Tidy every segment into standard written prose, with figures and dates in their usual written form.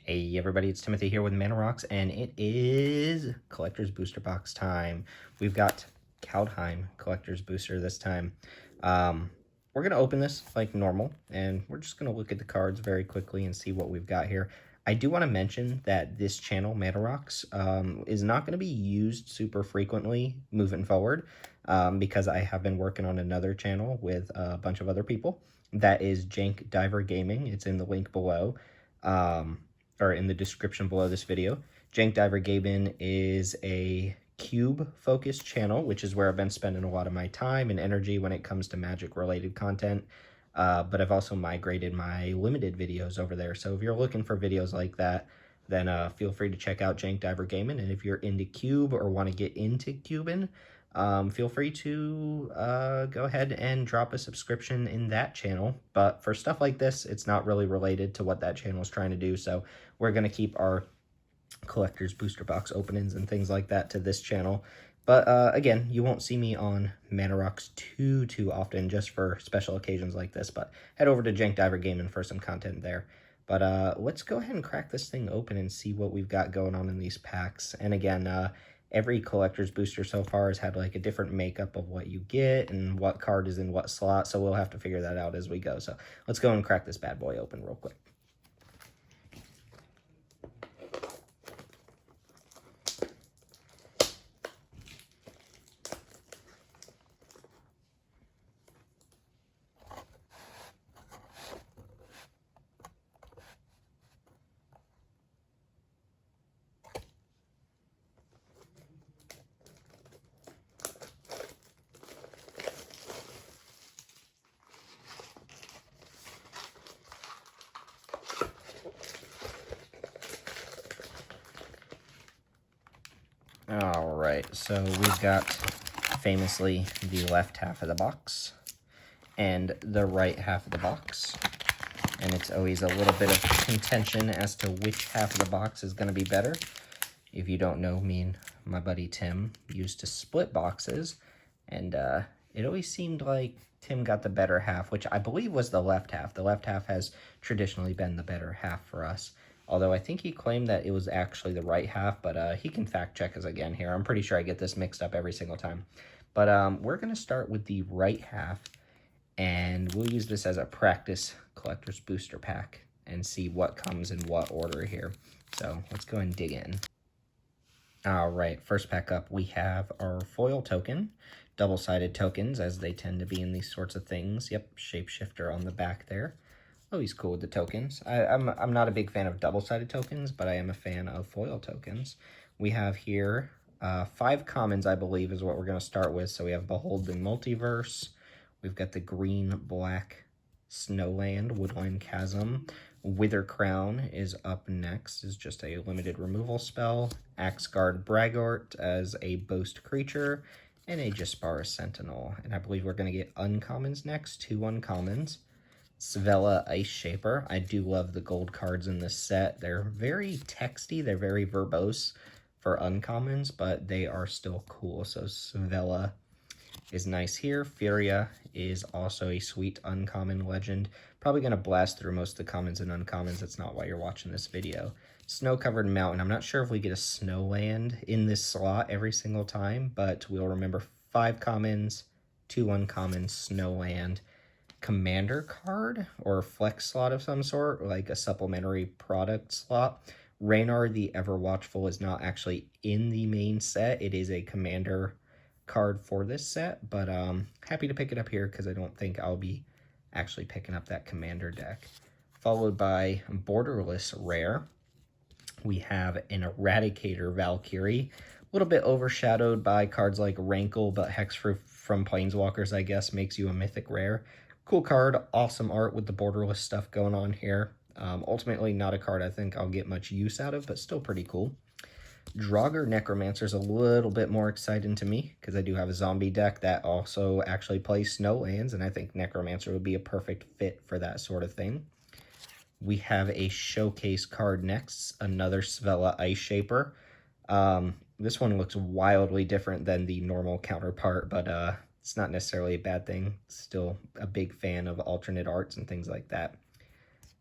Hey everybody, it's Timothy here with Mana Rocks, and it is Collector's Booster Box time. We've got Kaldheim Collector's Booster this time. We're going to open this like normal, and we're just going to look at the cards very quickly and see what we've got here. I do want to mention that this channel, Mana Rocks, is not going to be used super frequently moving forward because I have been working on another channel with a bunch of other people. That is Jank Diver Gaming. It's in the link below. Or in the description below this video. Jank Diver Gaming is a cube-focused channel, which is where I've been spending a lot of my time and energy when it comes to Magic-related content. But I've also migrated my limited videos over there. So if you're looking for videos like that, then feel free to check out Jank Diver Gaming. And if you're into cube or want to get into cubing, feel free to go ahead and drop a subscription in that channel. But for stuff like this, it's not really related to what that channel is trying to do. So we're going to keep our collector's booster box openings and things like that to this channel. But again, you won't see me on Mana Rocks too often, just for special occasions like this. But head over to Jank Diver Gaming for some content there. But let's go ahead and crack this thing open and see what we've got going on in these packs. And again, every collector's booster so far has had like a different makeup of what you get and what card is in what slot. So we'll have to figure that out as we go. So let's go and crack this bad boy open real quick. All right, so we've got famously the left half of the box and the right half of the box. And it's always a little bit of contention as to which half of the box is going to be better. If you don't know, me and my buddy Tim used to split boxes, and it always seemed like Tim got the better half, which I believe was the left half. The left half has traditionally been the better half for us. Although I think he claimed that it was actually the right half, but he can fact check us again here. I'm pretty sure I get this mixed up every single time. But we're going to start with the right half, and we'll use this as a practice collector's booster pack and see what comes in what order here. So let's go and dig in. All right, first pack up, we have our foil token, double-sided tokens, as they tend to be in these sorts of things. Yep, shapeshifter on the back there. Oh, he's cool with the tokens. I'm not a big fan of double-sided tokens, but I am a fan of foil tokens. We have here 5 commons, I believe, is what we're going to start with. So we have Behold the Multiverse. We've got the green-black Snowland, Woodland Chasm. Wither Crown is up next, is just a limited removal spell. Axeguard Braggart as a boast creature. And a Jaspara Sentinel. And I believe we're going to get uncommons next, 2 uncommons. Svella Ice Shaper. I do love the gold cards in this set. They're very texty, they're very verbose for uncommons, but they are still cool. So Svella is nice here. Furia is also a sweet uncommon legend. Probably going to blast through most of the commons and uncommons. That's not why you're watching this video. Snow-covered mountain. I'm not sure if we get a Snowland in this slot every single time, but we'll remember 5 commons, 2 uncommons, Snowland. Commander card or flex slot of some sort, like a supplementary product slot. Raynar the Everwatchful is not actually in the main set. It is a commander card for this set, but happy to pick it up here because I don't think I'll be actually picking up that commander deck. Followed by Borderless Rare. We have an Eradicator Valkyrie. A little bit overshadowed by cards like Rankle, but Hexproof from Planeswalkers, I guess, makes you a mythic rare. Cool card, awesome art with the borderless stuff going on here. Ultimately, not a card I think I'll get much use out of, but still pretty cool. Draugr Necromancer is a little bit more exciting to me, because I do have a zombie deck that also actually plays Snowlands, and I think Necromancer would be a perfect fit for that sort of thing. We have a showcase card next, another Svella Ice Shaper. This one looks wildly different than the normal counterpart, but it's not necessarily a bad thing. Still a big fan of alternate arts and things like that.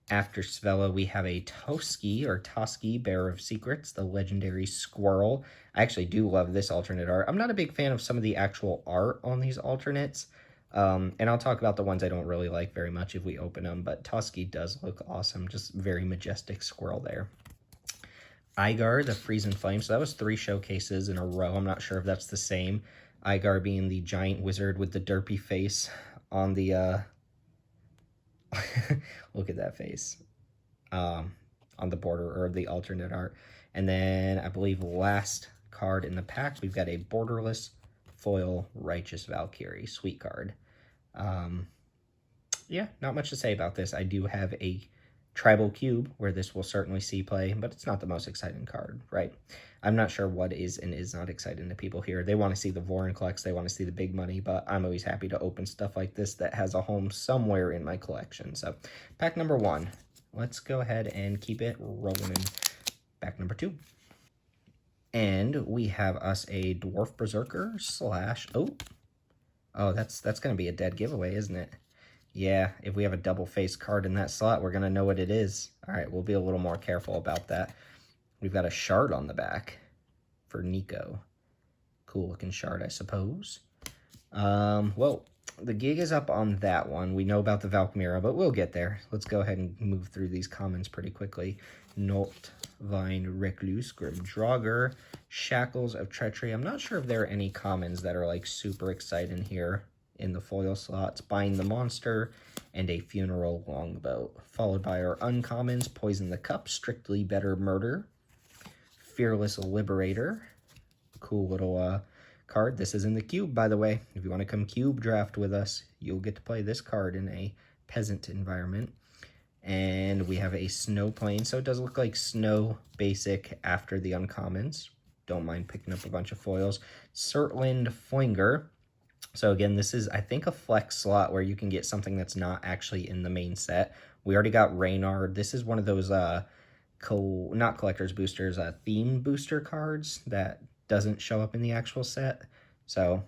After Svella, we have a Toski, Bearer of Secrets, the legendary squirrel. I actually do love this alternate art. I'm not a big fan of some of the actual art on these alternates, and I'll talk about the ones I don't really like very much if we open them, but Toski does look awesome. Just very majestic squirrel there. Igar, the Freeze and Flame. So that was 3 showcases in a row. I'm not sure if that's the same. Igar being the giant wizard with the derpy face on the... look at that face. On the border, or the alternate art. And then I believe last card in the pack, we've got a borderless foil Righteous Valkyrie. Sweet card. Yeah, not much to say about this. I do have a Tribal Cube, where this will certainly see play, but it's not the most exciting card, right? I'm not sure what is and is not exciting to people here. They want to see the Vorinclex, they want to see the big money, but I'm always happy to open stuff like this that has a home somewhere in my collection. So, pack number 1. Let's go ahead and keep it rolling in pack number 2. And we have us a Dwarf Berserker / Oh, that's going to be a dead giveaway, isn't it? Yeah, if we have a double face card in that slot, we're going to know what it is. All right, we'll be a little more careful about that. We've got a shard on the back for Nico. Cool looking shard, I suppose. Well, the gig is up on that one. We know about the Valkmira, but we'll get there. Let's go ahead and move through these commons pretty quickly. Nolt, Vine, Recluse, Grim Draugr, Shackles of Treachery. I'm not sure if there are any commons that are like super exciting here in the foil slots. Bind the Monster, and a Funeral Longboat. Followed by our uncommons, Poison the Cup, Strictly Better Murder, Fearless Liberator. Cool little card. This is in the cube, by the way. If you want to come cube draft with us, you'll get to play this card in a peasant environment. And we have a Snow Plane, so it does look like Snow basic after the uncommons. Don't mind picking up a bunch of foils. Surtland Flinger. So again, this is, I think, a flex slot where you can get something that's not actually in the main set. We already got Reynard. This is one of those, not collector's boosters, theme booster cards that doesn't show up in the actual set. So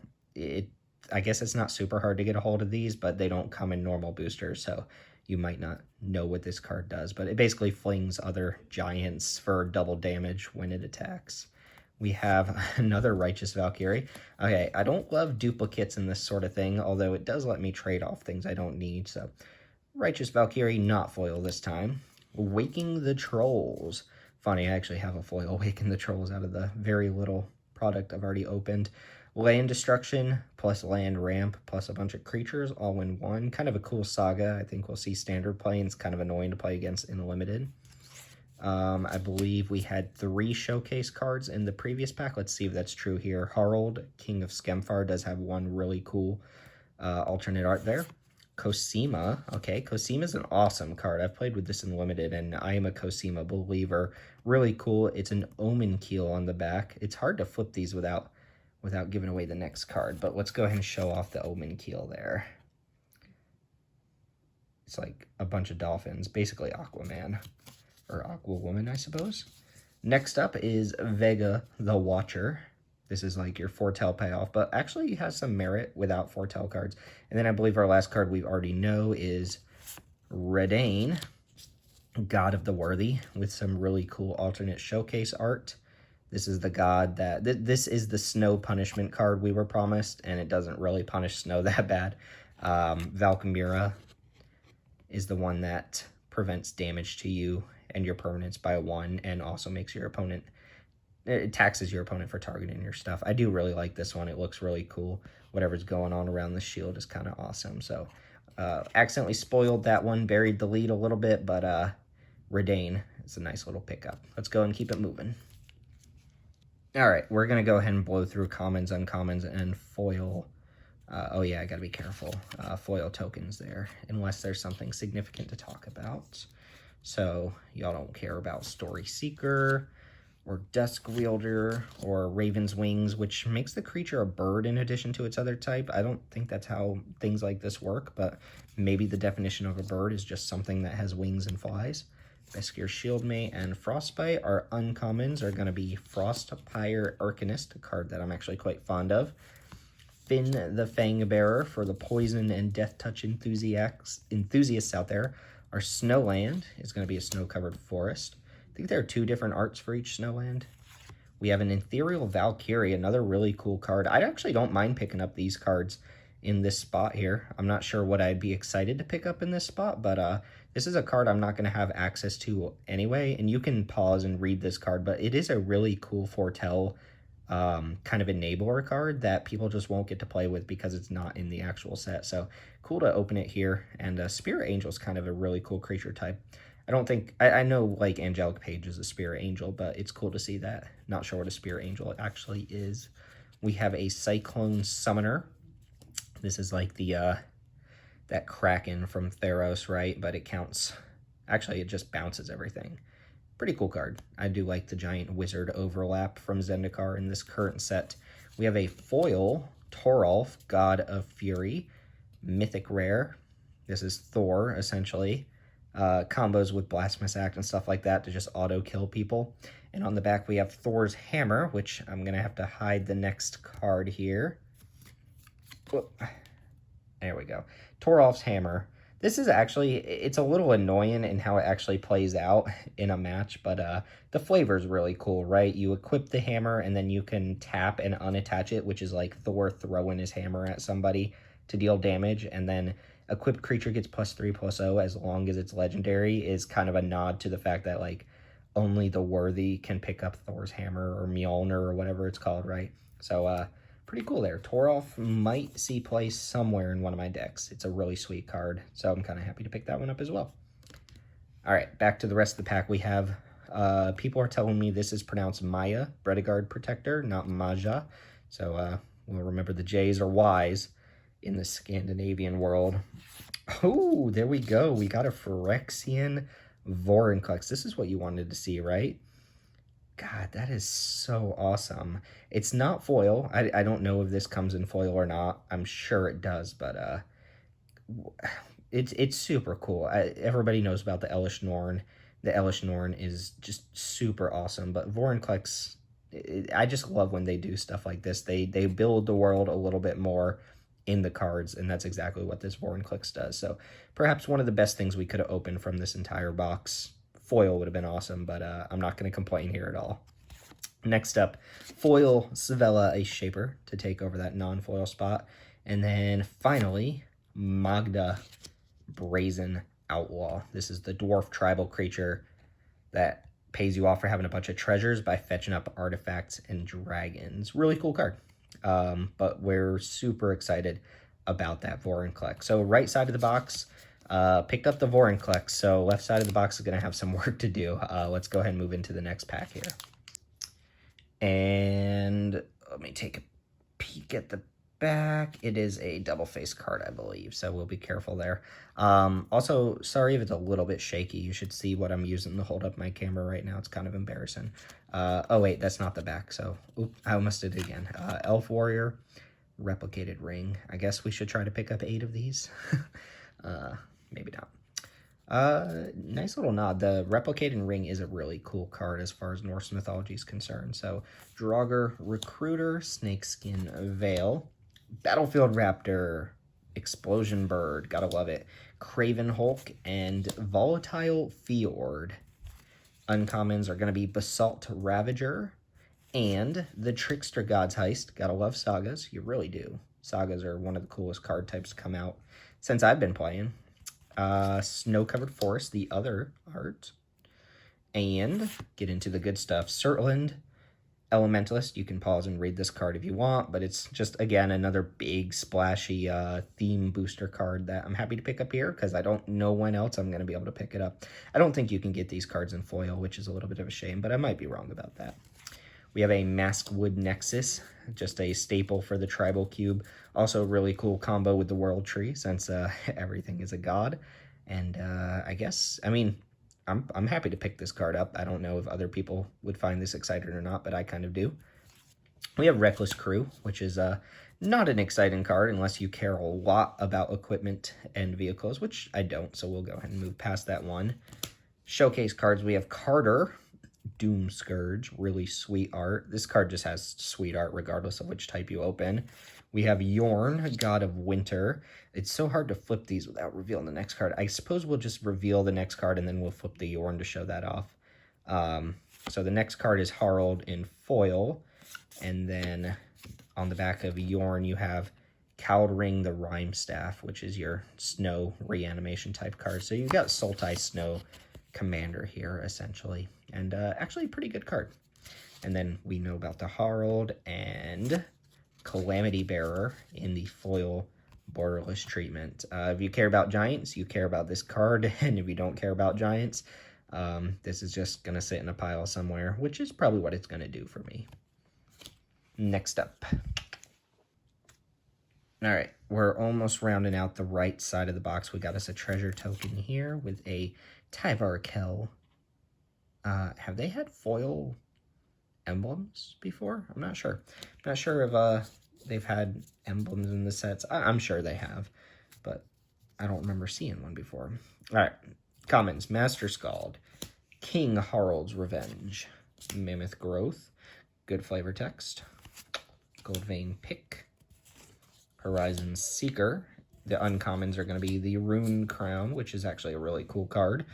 I guess it's not super hard to get a hold of these, but they don't come in normal boosters, so you might not know what this card does. But it basically flings other giants for double damage when it attacks. We have another Righteous Valkyrie. Okay, I don't love duplicates in this sort of thing, although it does let me trade off things I don't need. So, Righteous Valkyrie, not foil this time. Waking the Trolls. Funny, I actually have a foil Waking the Trolls out of the very little product I've already opened. Land Destruction, plus Land Ramp, plus a bunch of creatures, all in one. Kind of a cool saga. I think we'll see standard play, and it's kind of annoying to play against in limited. I believe we had 3 showcase cards in the previous pack. Let's see if that's true here. Harald, King of Skemfar, does have one really cool alternate art there. Cosima. Okay, Cosima is an awesome card. I've played with this in limited, and I am a Cosima believer. Really cool. It's an Omen Keel on the back. It's hard to flip these without giving away the next card, but let's go ahead and show off the Omen Keel there. It's like a bunch of dolphins, basically Aquaman. Or Aqua Woman, I suppose. Next up is Vega the Watcher. This is like your foretell payoff, but actually has some merit without foretell cards. And then I believe our last card we already know is Redain, God of the Worthy, with some really cool alternate showcase art. This is the god that... This is the snow punishment card we were promised, and it doesn't really punish snow that bad. Valkmira is the one that prevents damage to you and your permanents by 1, and also makes your opponent, it taxes your opponent for targeting your stuff. I do really like this one. It looks really cool. Whatever's going on around the shield is kind of awesome. So accidentally spoiled that one, buried the lead a little bit, but Redain is a nice little pickup. Let's go and keep it moving. All right, we're going to go ahead and blow through commons, uncommons, and foil. Oh yeah, I got to be careful. Foil tokens there, unless there's something significant to talk about. So, y'all don't care about Story Seeker, or Dusk Wielder, or Raven's Wings, which makes the creature a bird in addition to its other type. I don't think that's how things like this work, but maybe the definition of a bird is just something that has wings and flies. Beskir Shieldmate and Frostbite. Our uncommons are going to be Frostpire Arcanist, a card that I'm actually quite fond of. Finn the Fangbearer for the poison and death touch enthusiasts out there. Our Snowland is going to be a snow-covered forest. I think there are 2 different arts for each Snowland. We have an Ethereal Valkyrie, another really cool card. I actually don't mind picking up these cards in this spot here. I'm not sure what I'd be excited to pick up in this spot, but this is a card I'm not going to have access to anyway, and you can pause and read this card, but it is a really cool foretell kind of enabler card that people just won't get to play with because it's not in the actual set. So cool to open it here. And Spirit Angel is kind of a really cool creature type. I don't think, I know like Angelic Page is a Spirit Angel, but it's cool to see that. Not sure what a Spirit Angel actually is. We have a Cyclone Summoner. This is like the, that Kraken from Theros, right? But it counts, actually it just bounces everything. Pretty cool card. I do like the giant wizard overlap from Zendikar in this current set. We have a foil Toralf, God of Fury, mythic rare. This is Thor, essentially. Combos with Blasphemous Act and stuff like that to just auto-kill people. And on the back we have Thor's Hammer, which I'm going to have to hide the next card here. Whoop. There we go. Toralf's Hammer. This is actually, it's a little annoying in how it actually plays out in a match, but the flavor is really cool, right? You equip the hammer, and then you can tap and unattach it, which is like Thor throwing his hammer at somebody to deal damage, and then equipped creature gets +3/+0 as long as it's legendary is kind of a nod to the fact that, like, only the worthy can pick up Thor's hammer or Mjolnir or whatever it's called, right? So, pretty cool there. Toralf might see play somewhere in one of my decks. It's a really sweet card, so I'm kind of happy to pick that one up as well. All right, back to the rest of the pack. We have, people are telling me this is pronounced Maya, Bredegard Protector, not Maja. So we'll remember the J's or Y's in the Scandinavian world. Oh, there we go. We got a Phyrexian Vorinclex. This is what you wanted to see, right? God, that is so awesome. It's not foil. I don't know if this comes in foil or not. I'm sure it does, but it's super cool. Everybody knows about the Elish Norn. The Elish Norn is just super awesome, but Vorinclex, I just love when they do stuff like this. They build the world a little bit more in the cards, and that's exactly what this Vorinclex does. So perhaps one of the best things we could have opened from this entire box. Foil would have been awesome, but I'm not going to complain here at all. Next up, foil Svella, a Shaper, to take over that non-foil spot. And then finally, Magda, Brazen Outlaw. This is the dwarf tribal creature that pays you off for having a bunch of treasures by fetching up artifacts and dragons. Really cool card. But we're super excited about that Vorinclex. So right side of the box, picked up the Vorinclex, so left side of the box is going to have some work to do. Let's go ahead and move into the next pack here. And let me take a peek at the back. It is a double-faced card, I believe, so we'll be careful there. Also, sorry if it's a little bit shaky. You should see what I'm using to hold up my camera right now. It's kind of embarrassing. Oh, wait, that's not the back, so I almost did it again. Elf Warrior, Replicated Ring. I guess we should try to pick up 8 of these. Maybe not. Nice little nod. The Replicating Ring is a really cool card as far as Norse mythology is concerned. So, Draugr Recruiter, Snakeskin Veil, Battlefield Raptor, Explosion Bird, gotta love it, Craven Hulk, and Volatile Fjord. Uncommons are going to be Basalt Ravager and the Trickster God's Heist. Gotta love sagas. You really do. Sagas are one of the coolest card types to come out since I've been playing. Snow-Covered Forest, the other art. And get into the good stuff. Surtland, Elementalist. You can pause and read this card if you want, but it's just, again, another big, splashy theme booster card that I'm happy to pick up here because I don't know when else I'm going to be able to pick it up. I don't think you can get these cards in foil, which is a little bit of a shame, but I might be wrong about that. We have a Maskwood Nexus, just a staple for the Tribal Cube. Also a really cool combo with the World Tree, since everything is a god. And I guess, I mean, I'm happy to pick this card up. I don't know if other people would find this exciting or not, but I kind of do. We have Reckless Crew, which is not an exciting card unless you care a lot about equipment and vehicles, which I don't, so we'll go ahead and move past that one. Showcase cards, we have Carter, Doom Scourge, really sweet art. This card just has sweet art regardless of which type you open. We have Yorn, God of Winter. It's so hard to flip these without revealing the next card. I suppose we'll just reveal the next card and then we'll flip the Yorn to show that off. So the next card is Harald in foil. And then on the back of Yorn, you have Kaldheim the Rime Staff, which is your snow reanimation type card. So you've got Sultai Snow Commander here, essentially. And actually a pretty good card. And then we know about the Harald and Calamity Bearer in the foil borderless treatment. If you care about giants, you care about this card. And if you don't care about giants, this is just going to sit in a pile somewhere, which is probably what it's going to do for me. Next up. All right, we're almost rounding out the right side of the box. We got us a treasure token here with a Tyvar Kell. Have they had foil emblems before? I'm not sure. I'm not sure if they've had emblems in the sets. I'm sure they have, but I don't remember seeing one before. All right, commons. Master Scald, King Harald's Revenge, Mammoth Growth, good flavor text, Goldvein Pick, Horizon Seeker. The uncommons are going to be the Rune Crown, which is actually a really cool card.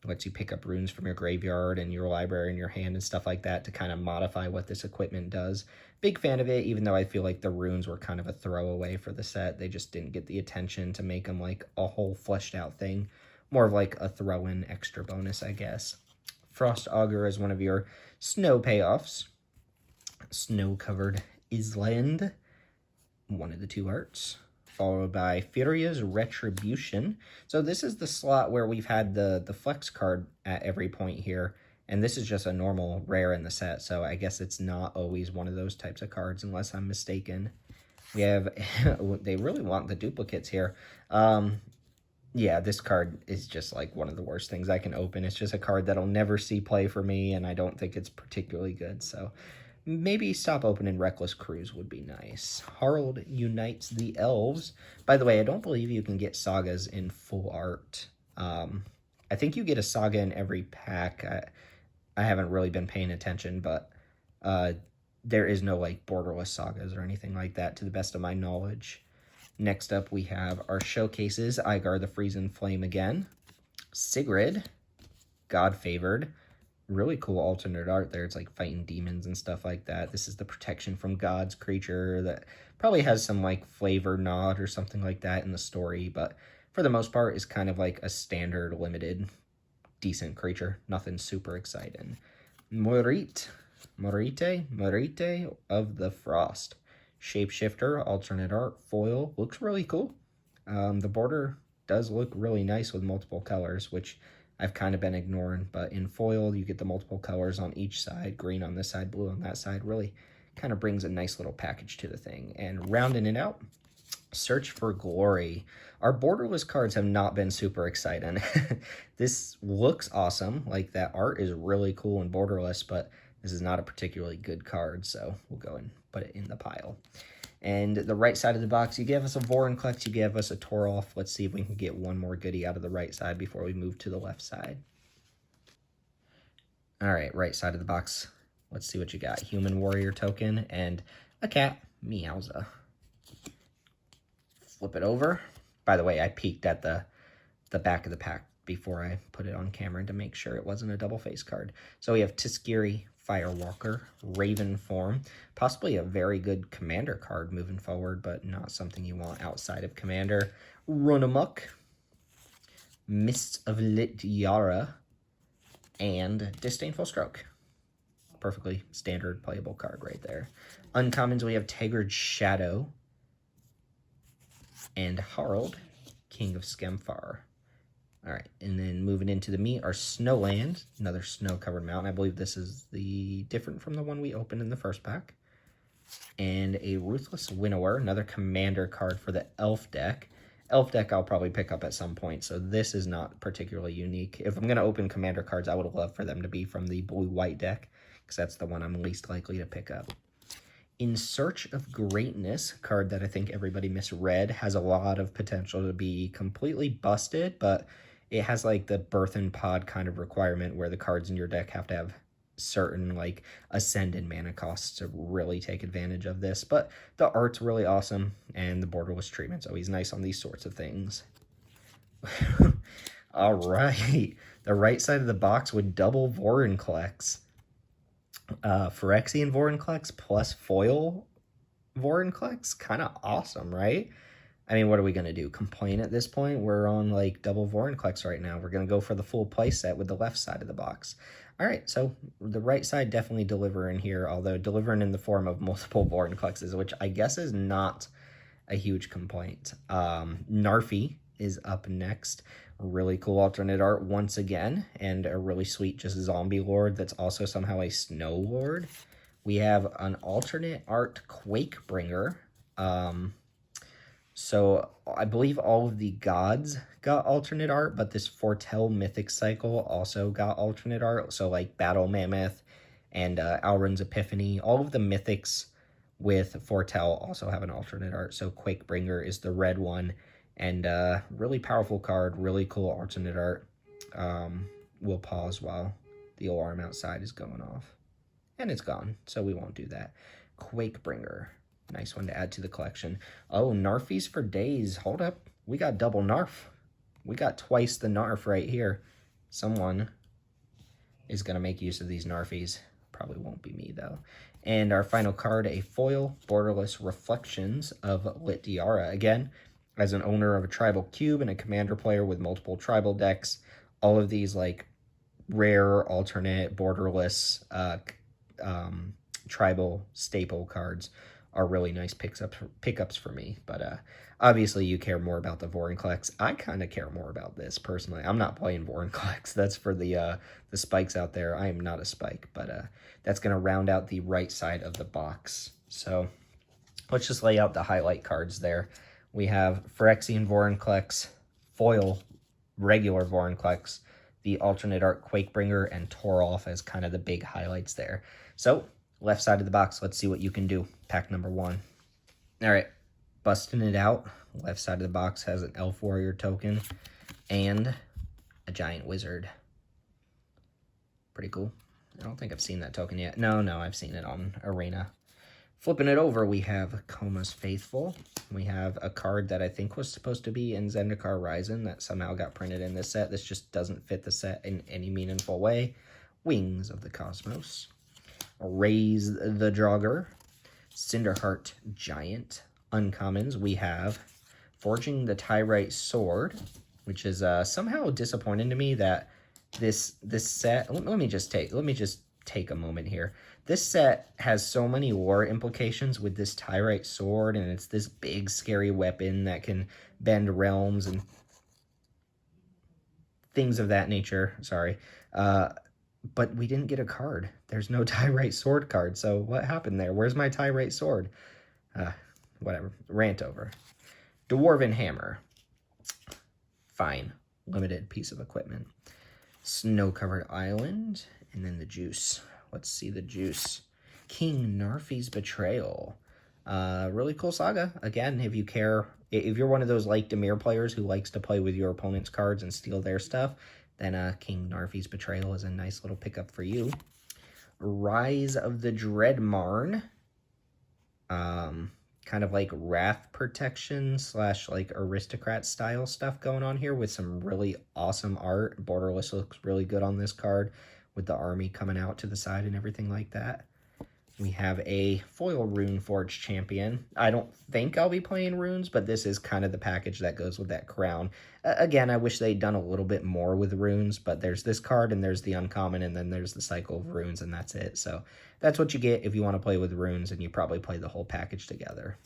Lets you pick up runes from your graveyard and your library and your hand and stuff like that to kind of modify what this equipment does. Big fan of it, even though I feel like the runes were kind of a throwaway for the set. They just didn't get the attention to make them like a whole fleshed out thing. More of like a throw-in extra bonus, I guess. Frost Augur is one of your snow payoffs. Snow-covered Island, one of the two arts, followed by Furia's Retribution. So this is the slot where we've had the flex card at every point here, and this is just a normal rare in the set, so I guess it's not always one of those types of cards unless I'm mistaken. We have, they really want the duplicates here. Yeah, this card is just like one of the worst things I can open. It's just a card that'll never see play for me, and I don't think it's particularly good, so maybe stop opening Reckless Cruise would be nice. Harald Unites the Elves. By the way, I don't believe you can get sagas in full art. I think you get a saga in every pack. I haven't really been paying attention, but there is no like borderless sagas or anything like that to the best of my knowledge. Next up, we have our showcases. Igar the Freezing Flame again. Sigrid, God Favored. Really cool alternate art there. It's like fighting demons and stuff like that. This is the protection from God's creature that probably has some like flavor nod or something like that in the story, but for the most part is kind of like a standard limited decent creature. Nothing super exciting. Morite of the Frost. Shapeshifter, alternate art, foil. Looks really cool. The border does look really nice with multiple colors, which I've kind of been ignoring, but in foil, you get the multiple colors on each side, green on this side, blue on that side, really kind of brings a nice little package to the thing. And rounding it out, Search for Glory. Our borderless cards have not been super exciting. This looks awesome, like that art is really cool and borderless, but this is not a particularly good card, so we'll go and put it in the pile. And the right side of the box, you gave us a Vorinclex, you gave us a Torolf. Let's see if we can get one more goodie out of the right side before we move to the left side. All right, right side of the box. Let's see what you got. Human Warrior token and a cat, Meowza. Flip it over. By the way, I peeked at the back of the pack before I put it on camera to make sure it wasn't a double face card. So we have Tiskiri, Firewalker, Raven Form, possibly a very good commander card moving forward, but not something you want outside of commander. Runamuk, Mists of Lityara, and Disdainful Stroke. Perfectly standard playable card right there. Uncommons, we have Tigard Shadow and Harald, King of Skemfar. All right, and then moving into the meat are Snowland, another snow-covered mountain. I believe this is the different from the one we opened in the first pack. And a Ruthless Winnower, another commander card for the Elf deck. Elf deck I'll probably pick up at some point, so this is not particularly unique. If I'm going to open commander cards, I would love for them to be from the blue-white deck, because that's the one I'm least likely to pick up. In Search of Greatness, card that I think everybody misread, has a lot of potential to be completely busted, but it has like the birth and pod kind of requirement where the cards in your deck have to have certain like ascended mana costs to really take advantage of this. But the art's really awesome, and the borderless treatment's always nice on these sorts of things. All right, the right side of the box with double Vorinclex. Phyrexian Vorinclex plus foil Vorinclex, kind of awesome, right? I mean, what are we going to do? Complain at this point? We're on like double Vorinclex right now. We're going to go for the full play set with the left side of the box. All right, so the right side definitely delivering here, although delivering in the form of multiple Vorinclexes, which I guess is not a huge complaint. Narfi is up next. Really cool alternate art once again, and a really sweet just zombie lord that's also somehow a snow lord. We have an alternate art Quakebringer. So I believe all of the gods got alternate art, but this Foretell Mythic Cycle also got alternate art. So like Battle Mammoth and Alrund's Epiphany, all of the mythics with Foretell also have an alternate art. So Quakebringer is the red one, and really powerful card, really cool alternate art. We'll pause while the alarm outside is going off. And it's gone, so we won't do that. Quakebringer. Nice one to add to the collection. Oh, Narfies for days. Hold up. We got double Narf. We got twice the Narf right here. Someone is going to make use of these Narfies. Probably won't be me, though. And our final card, a foil borderless Reflections of Litdiara. Again, as an owner of a tribal cube and a commander player with multiple tribal decks, all of these, like, rare, alternate, borderless, tribal staple cards are really nice pickups for me. But obviously you care more about the Vorinclex. I kind of care more about this personally. I'm not playing Vorinclex. That's for the spikes out there. I am not a spike, but that's going to round out the right side of the box. So let's just lay out the highlight cards there. We have Phyrexian Vorinclex, foil regular Vorinclex, the alternate art Quakebringer, and Torolf as kind of the big highlights there. So left side of the box, let's see what you can do. Pack number 1. All right, busting it out. Left side of the box has an Elf Warrior token and a Giant Wizard. Pretty cool. I don't think I've seen that token yet. No, I've seen it on Arena. Flipping it over, we have Koma's Faithful. We have a card that I think was supposed to be in Zendikar Rising that somehow got printed in this set. This just doesn't fit the set in any meaningful way. Wings of the Cosmos. Raise the Jogger, Cinderheart Giant. Uncommons, we have Forging the Tyrite Sword, which is somehow disappointing to me that this set. Let me just take a moment here. This set has so many lore implications with this Tyrite Sword, and it's this big scary weapon that can bend realms and things of that nature. Sorry. But we didn't get a card. There's no Tyrite Sword card, so what happened there? Where's my Tyrite Sword? Whatever. Rant over. Dwarven Hammer. Fine. Limited piece of equipment. Snow-covered Island. And then the juice. Let's see the juice. King Narfi's Betrayal. Really cool saga. Again, if you care, if you're one of those like Dimir players who likes to play with your opponent's cards and steal their stuff, then King Narfi's Betrayal is a nice little pickup for you. Rise of the Dreadmarn. Kind of like Wrath Protection / like Aristocrat style stuff going on here with some really awesome art. Borderless looks really good on this card with the army coming out to the side and everything like that. We have a foil Runeforged champion. I don't think I'll be playing runes, but this is kind of the package that goes with that crown. Again, I wish they'd done a little bit more with runes, but there's this card and there's the uncommon and then there's the cycle of runes and that's it. So that's what you get if you want to play with runes, and you probably play the whole package together.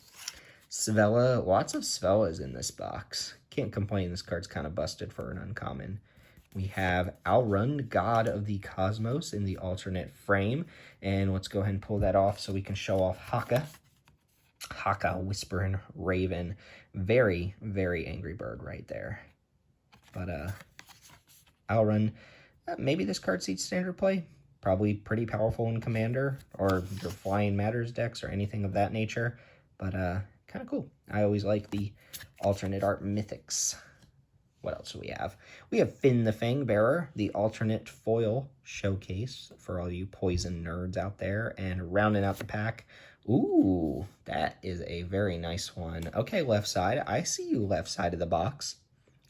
Svella, lots of Svellas in this box. Can't complain, this card's kind of busted for an uncommon. We have Alrund, God of the Cosmos, in the alternate frame. And let's go ahead and pull that off so we can show off Haka. Haka, Whispering Raven. Very, very angry bird right there. But Alrund, maybe this card seats standard play. Probably pretty powerful in Commander or your Flying Matters decks or anything of that nature. But kind of cool. I always like the alternate art mythics. What else do we have? We have Finn the Fangbearer, the alternate foil showcase for all you poison nerds out there. And rounding out the pack, ooh, that is a very nice one. Okay, left side. I see you left side of the box.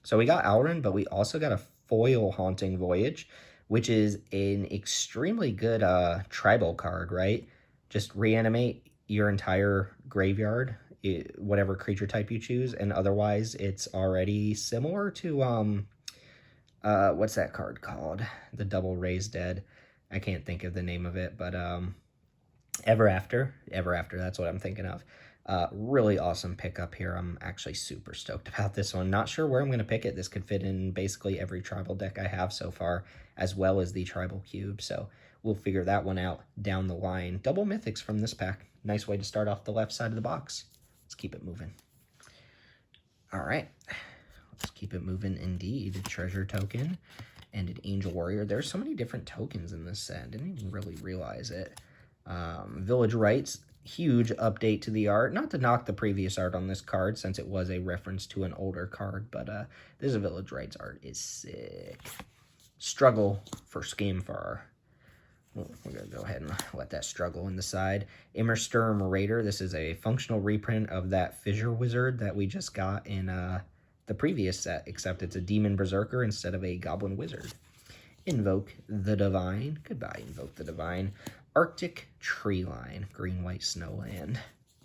So we got Alrin, but we also got a foil Haunting Voyage, which is an extremely good tribal card, right? Just reanimate your entire graveyard, whatever creature type you choose, and otherwise it's already similar to what's that card called? The Double Raise Dead. I can't think of the name of it, but Ever After, that's what I'm thinking of. Really awesome pickup here. I'm actually super stoked about this one. Not sure where I'm going to pick it. This could fit in basically every tribal deck I have so far, as well as the tribal cube, so we'll figure that one out down the line. Double mythics from this pack. Nice way to start off the left side of the box. Let's keep it moving. All right, let's keep it moving indeed. A treasure token and an angel warrior. There's so many different tokens in this set. Didn't even really realize it. Village Rites, huge update to the art. Not to knock the previous art on this card, since it was a reference to an older card, but this Village Rites art is sick. Struggle for Scamfar. We're going to go ahead and let that struggle in the side. Immersturm Raider. This is a functional reprint of that Fissure Wizard that we just got in the previous set, except it's a Demon Berserker instead of a Goblin Wizard. Invoke the Divine. Goodbye, Invoke the Divine. Arctic Treeline. Green-White Snowland.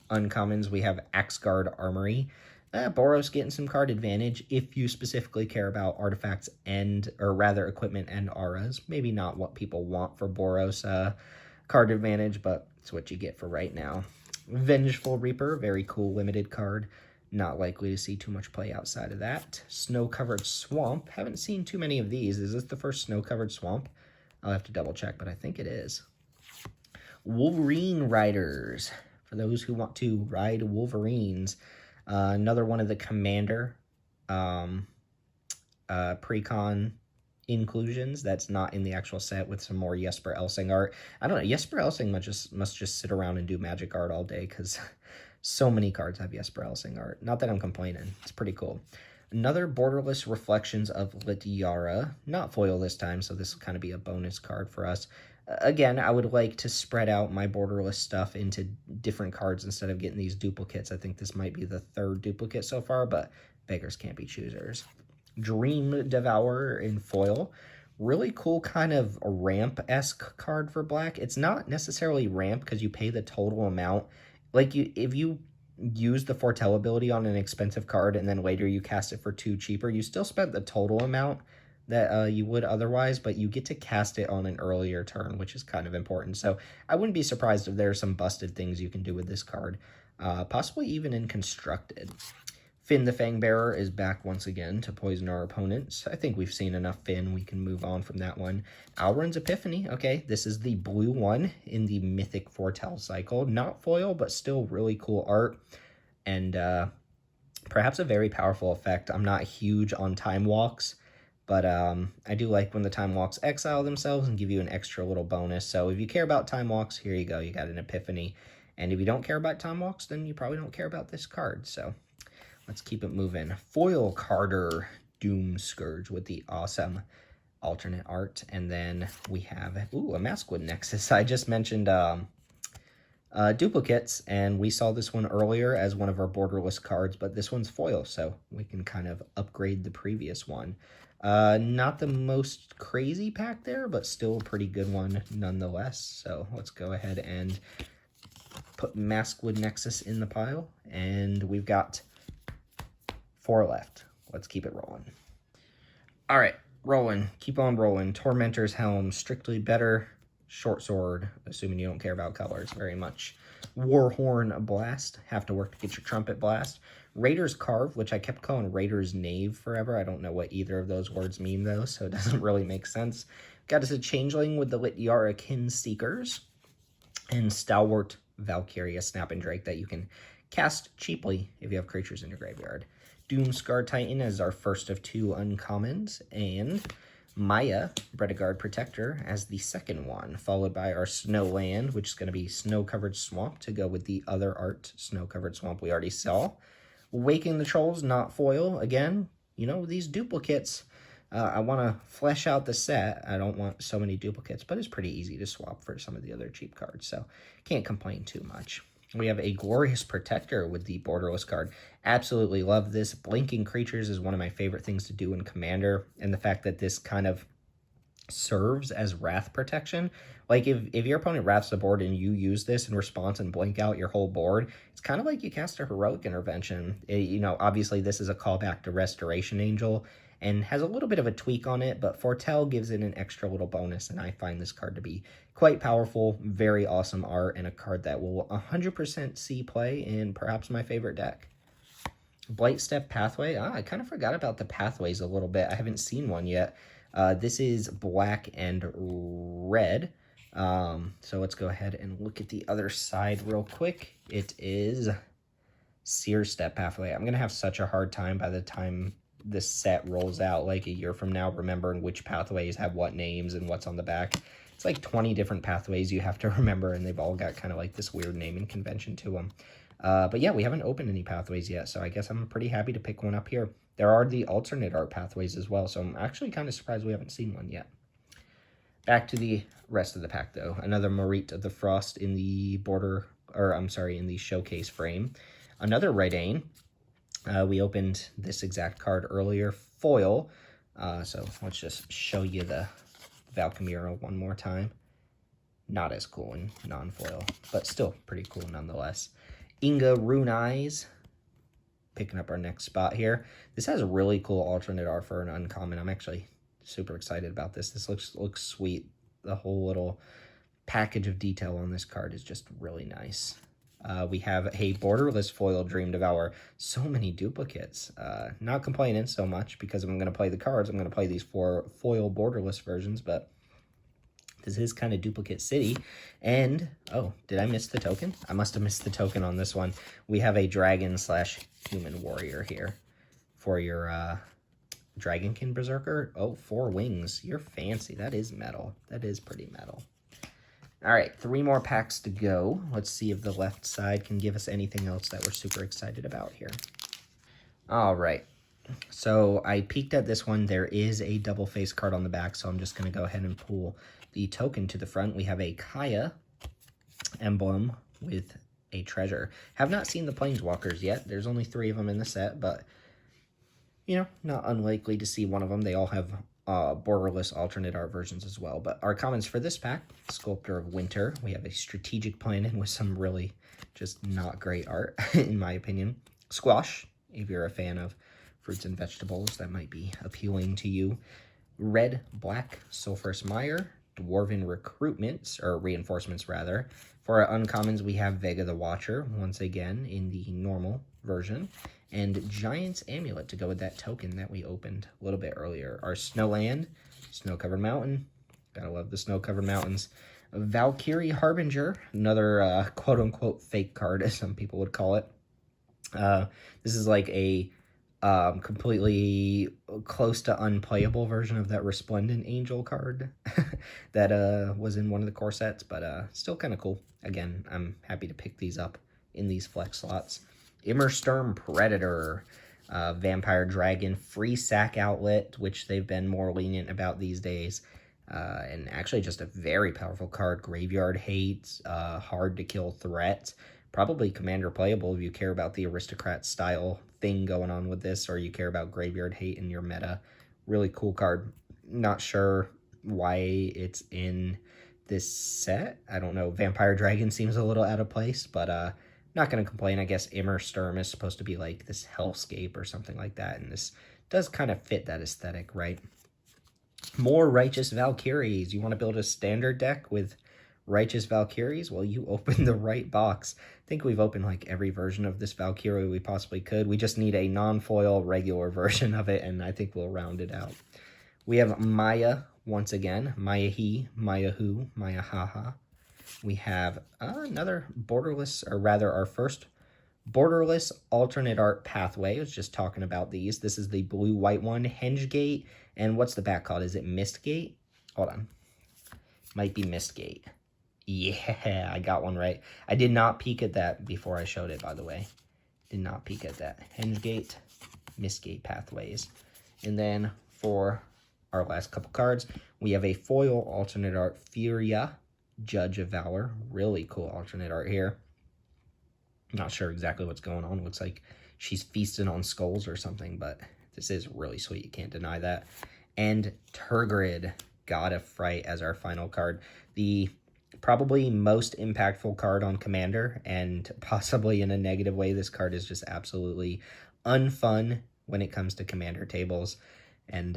Uncommons, we have Axgard Armory. Boros getting some card advantage if you specifically care about artifacts or rather equipment and auras. Maybe not what people want for Boros card advantage, but it's what you get for right now. Vengeful Reaper, very cool limited card. Not likely to see too much play outside of that. Snow-Covered Swamp. Haven't seen too many of these. Is this the first Snow-Covered Swamp? I'll have to double check, but I think it is. Wolverine Riders. For those who want to ride Wolverines. Another one of the Commander Precon inclusions that's not in the actual set, with some more Jesper Elsing art. I don't know, Jesper Elsing must just sit around and do magic art all day, because so many cards have Jesper Elsing art. Not that I'm complaining. It's pretty cool. Another Borderless Reflections of Lityara. Not foil this time, so this will kind of be a bonus card for us. Again, I would like to spread out my borderless stuff into different cards instead of getting these duplicates. I think this might be the third duplicate so far, but beggars can't be choosers. Dream Devourer in foil. Really cool kind of ramp-esque card for black. It's not necessarily ramp because you pay the total amount. Like, if you use the foretell ability on an expensive card and then later you cast it for 2 cheaper, you still spent the total amount that you would otherwise, but you get to cast it on an earlier turn, which is kind of important. So I wouldn't be surprised if there are some busted things you can do with this card, possibly even in Constructed. Finn the Fangbearer is back once again to poison our opponents. I think we've seen enough Finn. We can move on from that one. Alrin's Epiphany. Okay, this is the blue one in the Mythic Foretell cycle. Not foil, but still really cool art. And perhaps a very powerful effect. I'm not huge on Time Walks, but I do like when the Time Walks exile themselves and give you an extra little bonus. So if you care about Time Walks, here you go. You got an Epiphany. And if you don't care about Time Walks, then you probably don't care about this card. So let's keep it moving. Foil Carter Doom Scourge with the awesome alternate art. And then we have, a Maskwood Nexus. I just mentioned duplicates, and we saw this one earlier as one of our borderless cards, but this one's foil, so we can kind of upgrade the previous one. Not the most crazy pack there, but still a pretty good one nonetheless. So let's go ahead and put Maskwood Nexus in the pile, and we've got 4 left. Let's keep it rolling. All right, rolling. Keep on rolling. Tormentor's Helm, Strictly Better, Short Sword, assuming you don't care about colors very much. Warhorn Blast, have to work to get your Trumpet Blast. Raider's Carve, which I kept calling Raider's Knave forever. I don't know what either of those words mean, though, so it doesn't really make sense. Got us a Changeling with the Lityara Kin Seekers. And Stalwart Valkyria Snapping Drake that you can cast cheaply if you have creatures in your graveyard. Doomscar Titan as our first of 2 uncommons, and Maya, Bredeguard Protector, as the second one, followed by our Snowland, which is going to be Snow-Covered Swamp to go with the other art, Snow-Covered Swamp we already saw. Waking the Trolls, not foil. Again, you know, these duplicates, I want to flesh out the set. I don't want so many duplicates, but it's pretty easy to swap for some of the other cheap cards, so can't complain too much. We have a Glorious Protector with the Borderless card. Absolutely love this. Blinking creatures is one of my favorite things to do in Commander, and the fact that this kind of serves as wrath protection. Like, if your opponent wraths the board and you use this in response and blink out your whole board, it's kind of like you cast a Heroic Intervention. You know, obviously this is a callback to Restoration Angel, and has a little bit of a tweak on it, but Foretell gives it an extra little bonus, and I find this card to be quite powerful, very awesome art, and a card that will 100% see play in perhaps my favorite deck. Blightstep Pathway. I kind of forgot about the Pathways a little bit. I haven't seen one yet. This is black and red. So let's go ahead and look at the other side real quick. It is Seer Step Pathway. I'm going to have such a hard time by the time this set rolls out, like a year from now, remembering which pathways have what names and what's on the back. It's like 20 different pathways you have to remember, and they've all got kind of like this weird naming convention to them. But yeah, we haven't opened any pathways yet, so I guess I'm pretty happy to pick one up here. There are the alternate art pathways as well, so I'm actually kind of surprised we haven't seen one yet. Back to the rest of the pack, though. Another Marit of the Frost in the in the showcase frame. Another Redain. We opened this exact card earlier, foil. So let's just show you the Valkamira one more time. Not as cool in non-foil, but still pretty cool nonetheless. Inga Rune Eyes, picking up our next spot here. This has a really cool alternate art for an uncommon. I'm actually super excited about this. This looks sweet. The whole little package of detail on this card is just really nice. We have a borderless foil Dream Devourer. So many duplicates. Not complaining so much because if I'm going to play the cards, I'm going to play these 4 foil borderless versions, but this is kind of duplicate city. And, oh, did I miss the token? I must have missed the token on this one. We have a dragon/human warrior here for your Dragonkin Berserker. Oh, 4 wings. You're fancy. That is metal. That is pretty metal. All right, 3 more packs to go. Let's see if the left side can give us anything else that we're super excited about here. All right, so I peeked at this one. There is a double face card on the back, so I'm just going to go ahead and pull the token to the front. We have a Kaya emblem with a treasure. Have not seen the Planeswalkers yet. There's only 3 of them in the set, but, you know, not unlikely to see one of them. They all have borderless alternate art versions as well. But our commons for this pack, Sculptor of Winter. We have a Strategic Planning with some really just not great art, in my opinion. Squash, if you're a fan of fruits and vegetables, that might be appealing to you. Red, Black, Sulphurous Mire, Dwarven Recruitments, or Reinforcements rather. For our uncommons, we have Vega the Watcher, once again, in the normal version. And Giant's Amulet to go with that token that we opened a little bit earlier. Our Snowland, Snow-Covered Mountain. Gotta love the snow-covered mountains. Valkyrie Harbinger, another quote-unquote fake card, as some people would call it. This is like a completely close to unplayable version of that Resplendent Angel card that was in one of the core sets, but still kind of cool. Again, I'm happy to pick these up in these flex slots. Immersturm Predator, Vampire Dragon, free sack outlet, which they've been more lenient about these days. And actually just a very powerful card. Graveyard Hate, hard to kill threat. Probably Commander playable if you care about the Aristocrat style thing going on with this, or you care about Graveyard Hate in your meta. Really cool card. Not sure why it's in this set. I don't know. Vampire Dragon seems a little out of place, but not going to complain. I guess Immersturm is supposed to be like this hellscape or something like that, and this does kind of fit that aesthetic, right? More Righteous Valkyries. You want to build a standard deck with Righteous Valkyries? Well, you opened the right box. I think we've opened like every version of this Valkyrie we possibly could. We just need a non-foil regular version of it, and I think we'll round it out. We have Maya once again. Maya He, Maya Who, Maya Haha. We have another borderless, or rather our first borderless alternate art pathway. I was just talking about these. This is the blue-white one, Hengegate. And what's the back called? Is it Mistgate? Hold on. Might be Mistgate. Yeah, I got one right. I did not peek at that before I showed it, by the way. Did not peek at that. Hengegate, Mistgate pathways. And then for our last couple cards, we have a foil alternate art Furia, Judge of Valor. Really cool alternate art here. Not sure exactly what's going on. Looks like she's feasting on skulls or something, but this is really sweet. You can't deny that. And Tergrid, God of Fright, as our final card. The probably most impactful card on Commander, and possibly in a negative way, this card is just absolutely unfun when it comes to Commander tables. And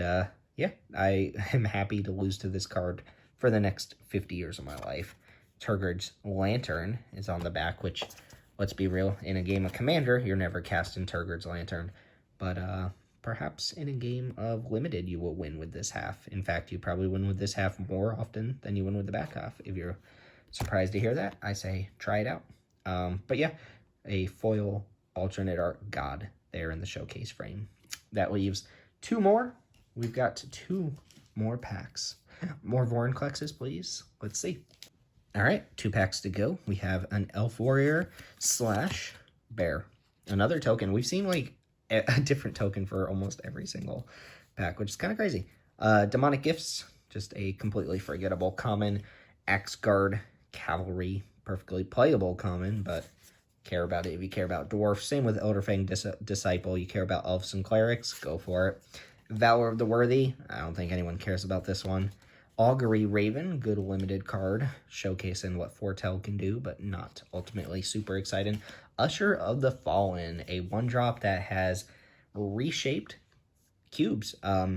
yeah, I am happy to lose to this card for the next 50 years of my life. Tergrid's Lantern is on the back, which, let's be real, in a game of Commander, you're never casting Tergrid's Lantern. But perhaps in a game of Limited, you will win with this half. In fact, you probably win with this half more often than you win with the back half. If you're surprised to hear that, I say try it out. But yeah, a foil alternate art God there in the showcase frame. That leaves two more. We've got two more packs. More Vorinclexes, please. Let's see. All right, 2 packs to go. We have an Elf Warrior / Bear. Another token. We've seen like a different token for almost every single pack, which is kind of crazy. Demonic Gifts, just a completely forgettable common. Axe Guard Cavalry, perfectly playable common, but care about it if you care about dwarfs. Same with Elderfang Disciple. You care about elves and clerics, go for it. Valor of the Worthy, I don't think anyone cares about this one. Augury Raven, good limited card, showcasing what Foretell can do, but not ultimately super exciting. Usher of the Fallen, a 1-drop that has reshaped cubes.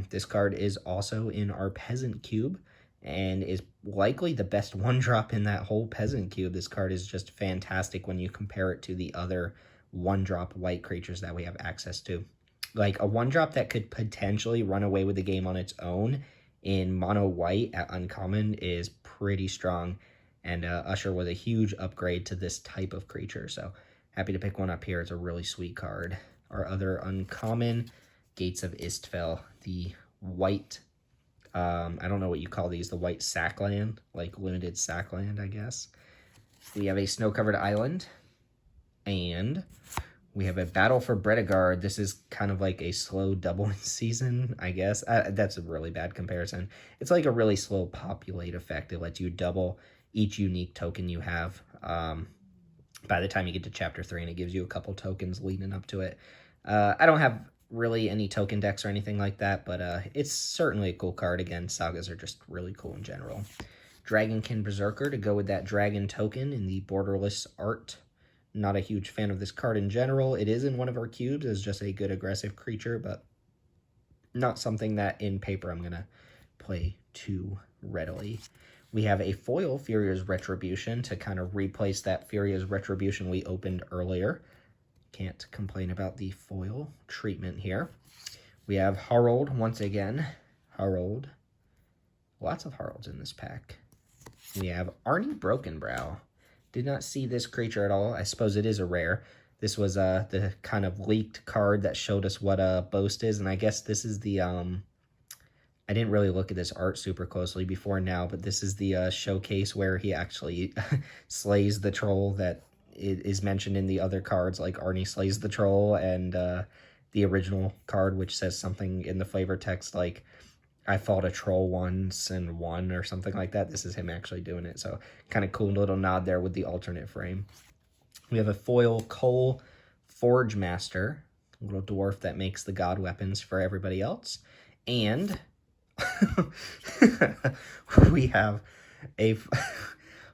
This card is also in our Peasant Cube, and is likely the best 1-drop in that whole Peasant Cube. This card is just fantastic when you compare it to the other 1-drop white creatures that we have access to. Like, a 1-drop that could potentially run away with the game on its own in mono white at uncommon is pretty strong, and Usher was a huge upgrade to this type of creature, so happy to pick one up here. It's a really sweet card. Our other uncommon, Gates of Istfell, the white, I don't know what you call these, the white sackland, like limited sackland, I guess. We have a snow-covered island, and we have a Battle for Bredegard. This is kind of like a slow doubling season, I guess. That's a really bad comparison. It's like a really slow populate effect. It lets you double each unique token you have by the time you get to Chapter 3, and it gives you a couple tokens leading up to it. I don't have really any token decks or anything like that, but it's certainly a cool card. Again, sagas are just really cool in general. Dragonkin Berserker to go with that dragon token in the borderless art. Not a huge fan of this card in general. It is in one of our cubes as just a good aggressive creature, but not something that in paper I'm going to play too readily. We have a foil Furia's Retribution to kind of replace that Furia's Retribution we opened earlier. Can't complain about the foil treatment here. We have Harold once again. Harold. Lots of Harolds in this pack. We have Arnie Brokenbrow. Did not see this creature at all. I suppose it is a rare. This was the kind of leaked card that showed us what Boast is, and I guess this is the I didn't really look at this art super closely before now, but this is the showcase where he actually slays the troll that is mentioned in the other cards, like Arnie slays the troll, and the original card, which says something in the flavor text like, I fought a troll once and won, or something like that. This is him actually doing it, so kind of cool little nod there with the alternate frame. We have a foil Cole Forge Master, a little dwarf that makes the god weapons for everybody else. And we have a,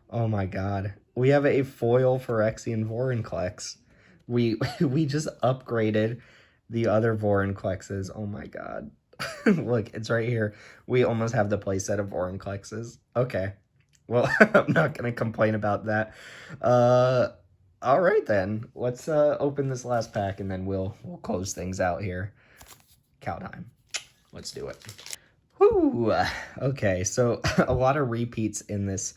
oh my god, we have a foil Phyrexian Vorinclex. We just upgraded the other Vorinclexes. Oh my god. Look, it's right here. We almost have the playset of Vorinclexes. Okay. Well, I'm not going to complain about that. All right, then. Let's open this last pack, and then we'll close things out here. Kaldheim. Let's do it. Whoo! Okay, so a lot of repeats in this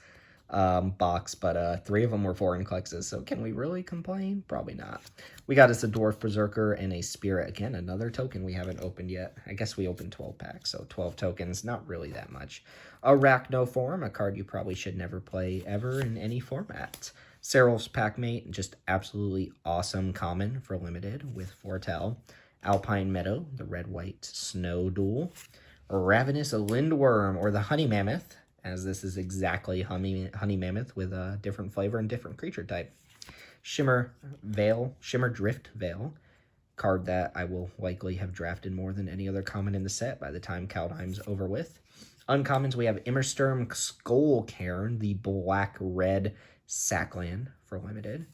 box, but 3 of them were Vorinclexes, so can we really complain? Probably not. We got us a Dwarf Berserker and a Spirit. Again, another token we haven't opened yet. I guess we opened 12 packs, so 12 tokens, not really that much. Arachnoform, a card you probably should never play ever in any format. Serap's Packmate, just absolutely awesome common for limited with Foretell. Alpine Meadow, the red-white snow duel. Ravenous Lindworm, or the Honey Mammoth, as this is exactly honey mammoth with a different flavor and different creature type. Shimmer Drift Veil, card that I will likely have drafted more than any other common in the set by the time Kaldheim's over with. Uncommons, we have Immersturm Skullcairn, the black-red Sackland for limited.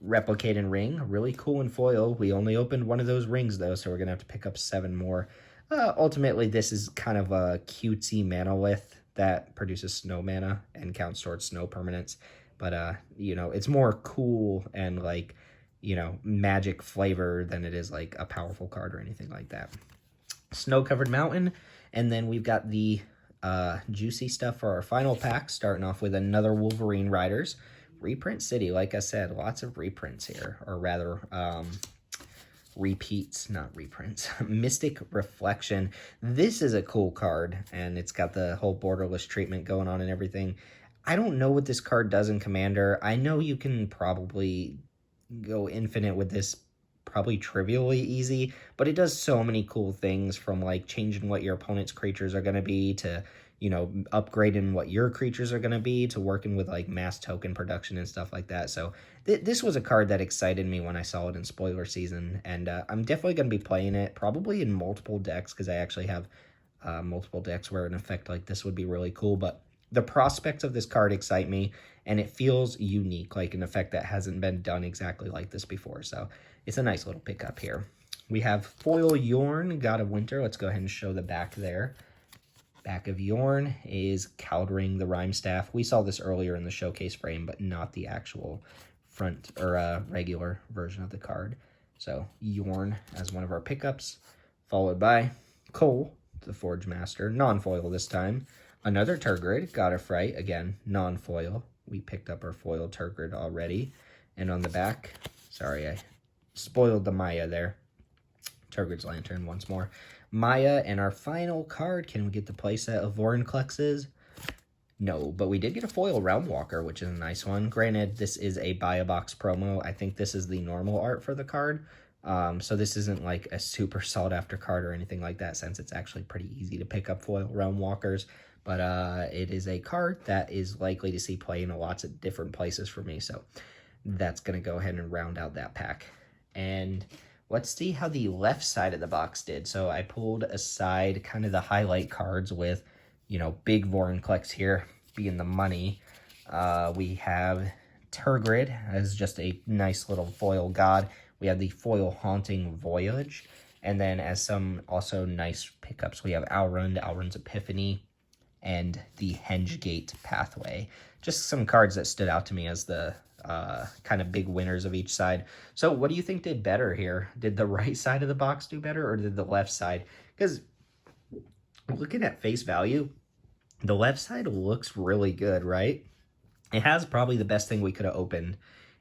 Replicating Ring, really cool in foil. We only opened one of those rings, though, so we're going to have to pick up 7 more. Ultimately, this is kind of a cutesy manolith that produces snow mana and counts towards snow permanents. But, you know, it's more cool and, like, you know, magic flavor than it is, like, a powerful card or anything like that. Snow-Covered Mountain, and then we've got the juicy stuff for our final pack, starting off with another Wolverine Riders. Reprint City, like I said, lots of reprints here, or rather, repeats, not reprints. Mystic Reflection. This is a cool card, and it's got the whole borderless treatment going on and everything. I don't know what this card does in Commander. I know you can probably go infinite with this, probably trivially easy, but it does so many cool things, from like changing what your opponent's creatures are going to be to, you know, upgrading what your creatures are going to be to working with like mass token production and stuff like that. So this was a card that excited me when I saw it in spoiler season, and I'm definitely going to be playing it probably in multiple decks, because I actually have multiple decks where an effect like this would be really cool. But the prospects of this card excite me, and it feels unique, like an effect that hasn't been done exactly like this before. So it's a nice little pickup here. We have Foil Yorn, God of Winter. Let's go ahead and show the back there. Back of Yorn is Caldring the Rhyme Staff. We saw this earlier in the showcase frame, but not the actual front or regular version of the card. So Yorn as one of our pickups, followed by Cole, the Forge Master, non-foil this time. Another Tergrid, God of Fright, again, non-foil. We picked up our foil Tergrid already. And on the back, sorry, I spoiled the Maya there. Tergrid's Lantern once more. Maya, and our final card, can we get the playset of Vorinclexes? No, but we did get a foil Realmwalker, which is a nice one. Granted, this is a buy-a-box promo. I think this is the normal art for the card. So this isn't like a super sought-after card or anything like that, since it's actually pretty easy to pick up foil Realmwalkers. But it is a card that is likely to see play in lots of different places for me. So that's going to go ahead and round out that pack. And let's see how the left side of the box did. So I pulled aside kind of the highlight cards with, you know, big Vorinclex here being the money. We have Tergrid as just a nice little foil god. We have the foil Haunting Voyage. And then as some also nice pickups, we have Alrund's Epiphany, and the Hengegate Pathway. Just some cards that stood out to me as the kind of big winners of each side. So what do you think did better here? Did the right side of the box do better, or did the left side? Because looking at face value, the left side looks really good, right? It has probably the best thing we could have opened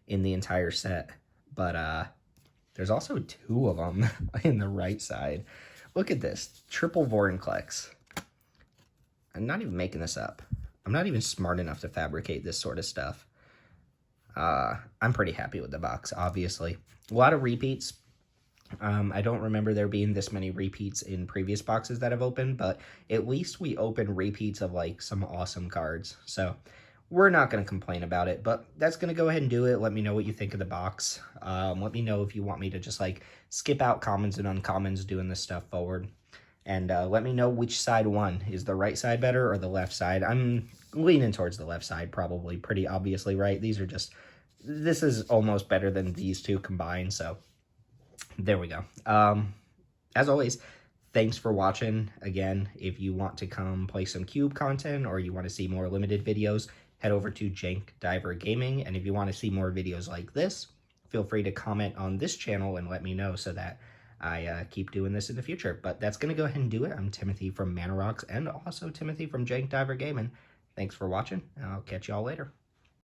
in the entire set. But there's also 2 of them in the right side. Look at this. Triple Vorinclex. I'm not even making this up. I'm not even smart enough to fabricate this sort of stuff. I'm pretty happy with the box, obviously. A lot of repeats. I don't remember there being this many repeats in previous boxes that I've opened, but at least we opened repeats of like some awesome cards. So we're not going to complain about it, but that's going to go ahead and do it. Let me know what you think of the box. Let me know if you want me to just like skip out commons and uncommons doing this stuff forward. And let me know which side won. Is the right side better or the left side? I'm leaning towards the left side, probably, pretty obviously, right? These are just, this is almost better than these 2 combined, so there we go. As always, thanks for watching. Again, if you want to come play some cube content or you want to see more limited videos, head over to Jank Diver Gaming. And if you want to see more videos like this, feel free to comment on this channel and let me know so that I keep doing this in the future. But that's going to go ahead and do it. I'm Timothy from Mana Rocks and also Timothy from Jank Diver Gaming. Thanks for watching, and I'll catch y'all later.